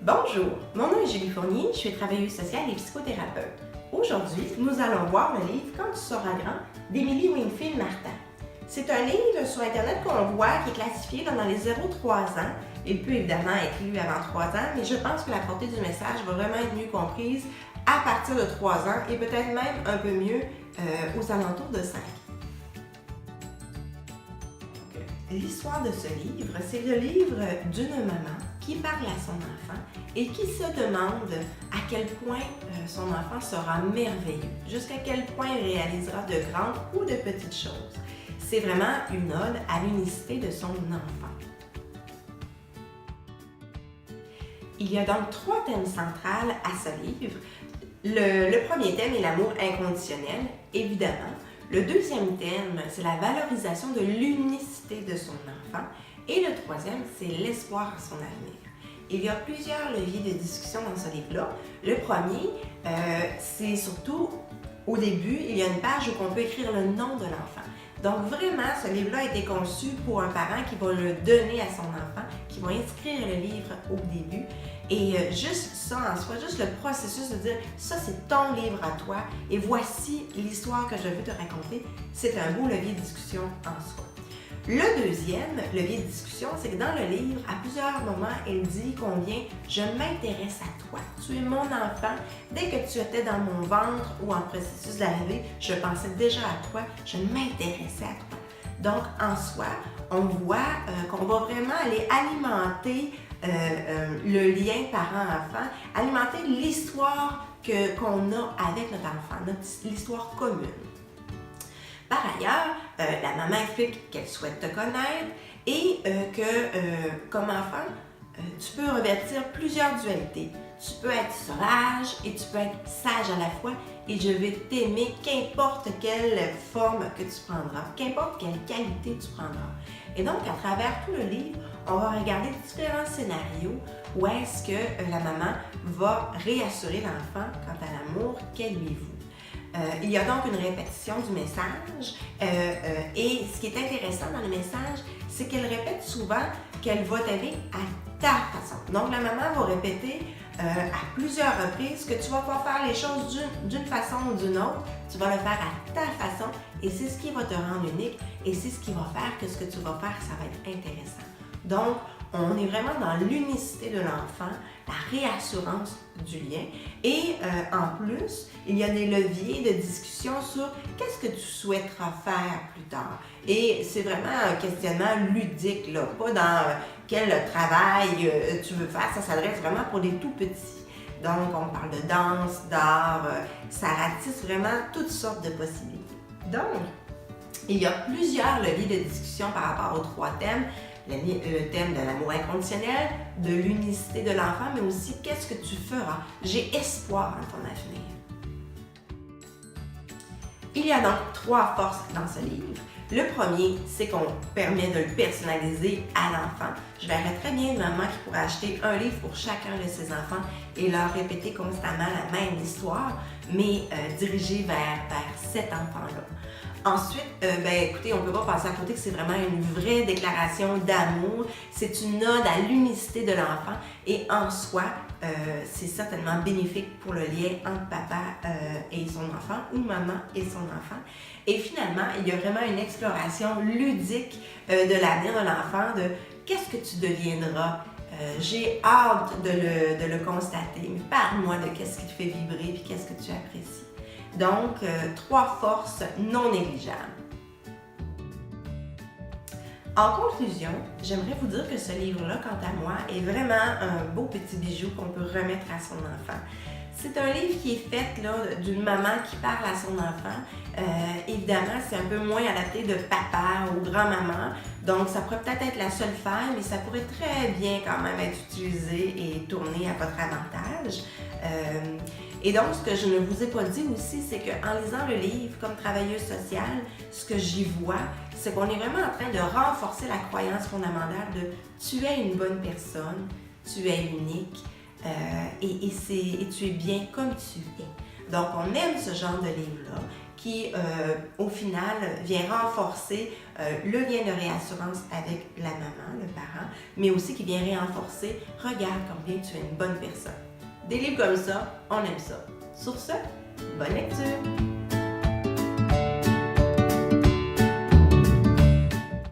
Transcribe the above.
Bonjour, mon nom est Julie Fournier, je suis travailleuse sociale et psychothérapeute. Aujourd'hui, nous allons voir le livre « Quand tu seras grand » d'Émilie Wingfield Martin. C'est un livre sur Internet qu'on voit qui est classifié dans les 0-3 ans. Il peut évidemment être lu avant 3 ans, mais je pense que la portée du message va vraiment être mieux comprise à partir de 3 ans et peut-être même un peu mieux aux alentours de 5. L'histoire de ce livre, c'est le livre d'une maman qui parle à son enfant et qui se demande à quel point son enfant sera merveilleux, jusqu'à quel point il réalisera de grandes ou de petites choses. C'est vraiment une ode à l'unicité de son enfant. Il y a donc 3 thèmes centrales à ce livre. Le premier thème est l'amour inconditionnel, évidemment. Le deuxième thème, c'est la valorisation de l'unicité de son enfant. Et le troisième, c'est l'espoir à son avenir. Il y a plusieurs leviers de discussion dans ce livre-là. Le premier, c'est surtout, au début, il y a une page où on peut écrire le nom de l'enfant. Donc vraiment, ce livre-là a été conçu pour un parent qui va le donner à son enfant, qui va inscrire le livre au début. Et juste ça en soi, juste le processus de dire « ça c'est ton livre à toi et voici l'histoire que je veux te raconter », c'est un beau levier de discussion en soi. Le deuxième levier de discussion, c'est que dans le livre, à plusieurs moments, elle dit combien « je m'intéresse à toi, tu es mon enfant, dès que tu étais dans mon ventre ou en processus d'arrivée, je pensais déjà à toi, je m'intéressais à toi ». Donc en soi, on voit qu'on va vraiment aller alimenter le lien parent-enfant, alimenter l'histoire qu'on a avec notre enfant, l'histoire commune. Par ailleurs, la maman explique qu'elle souhaite te connaître et que comme enfant, tu peux revêtir plusieurs dualités. Tu peux être sauvage et tu peux être sage à la fois et je vais t'aimer qu'importe quelle forme que tu prendras, qu'importe quelle qualité tu prendras. Et donc, à travers tout le livre, on va regarder différents scénarios où est-ce que la maman va réassurer l'enfant quant à l'amour qu'elle lui voue. Il y a donc une répétition du message et ce qui est intéressant dans le message, c'est qu'elle répète souvent qu'elle va t'aimer à ta façon. Donc, la maman va répéter à plusieurs reprises que tu vas pas faire les choses d'une façon ou d'une autre, tu vas le faire à ta façon et c'est ce qui va te rendre unique et c'est ce qui va faire que ce que tu vas faire, ça va être intéressant. Donc, on est vraiment dans l'unicité de l'enfant, la réassurance du lien et en plus, il y a des leviers de discussion sur qu'est-ce que tu souhaiteras faire plus tard. Et c'est vraiment un questionnement ludique, là, pas dans quel travail tu veux faire, ça s'adresse vraiment pour les tout petits. Donc, on parle de danse, d'art, ça ratisse vraiment toutes sortes de possibilités. Donc, il y a plusieurs leviers de discussion par rapport aux 3 thèmes. Le thème de l'amour inconditionnel, de l'unicité de l'enfant, mais aussi qu'est-ce que tu feras. J'ai espoir en ton avenir. Il y a donc 3 forces dans ce livre. Le premier, c'est qu'on permet de le personnaliser à l'enfant. Je verrais très bien une maman qui pourrait acheter un livre pour chacun de ses enfants et leur répéter constamment la même histoire, mais dirigée vers cet enfant-là. Ensuite, écoutez, on ne peut pas passer à côté que c'est vraiment une vraie déclaration d'amour. C'est une ode à l'unicité de l'enfant et en soi, c'est certainement bénéfique pour le lien entre papa et son enfant ou maman et son enfant. Et finalement, il y a vraiment une exploration ludique de l'avenir de l'enfant, de qu'est-ce que tu deviendras. J'ai hâte de le constater, mais parle-moi de qu'est-ce qui te fait vibrer et qu'est-ce que tu apprécies. Donc, 3 forces non négligeables. En conclusion, j'aimerais vous dire que ce livre-là, quant à moi, est vraiment un beau petit bijou qu'on peut remettre à son enfant. C'est un livre qui est fait d'une maman qui parle à son enfant. Évidemment, c'est un peu moins adapté de papa ou grand-maman, donc ça pourrait peut-être être la seule faille, mais ça pourrait très bien quand même être utilisé et tourné à votre avantage. Et donc, ce que je ne vous ai pas dit aussi, c'est qu'en lisant le livre, comme travailleuse sociale, ce que j'y vois, c'est qu'on est vraiment en train de renforcer la croyance fondamentale de « tu es une bonne personne, tu es unique et tu es bien comme tu es ». Donc, on aime ce genre de livre-là qui, au final, vient renforcer le lien de réassurance avec la maman, le parent, mais aussi qui vient renforcer « Regarde combien tu es une bonne personne ». Des livres comme ça, on aime ça. Sur ce, bonne lecture!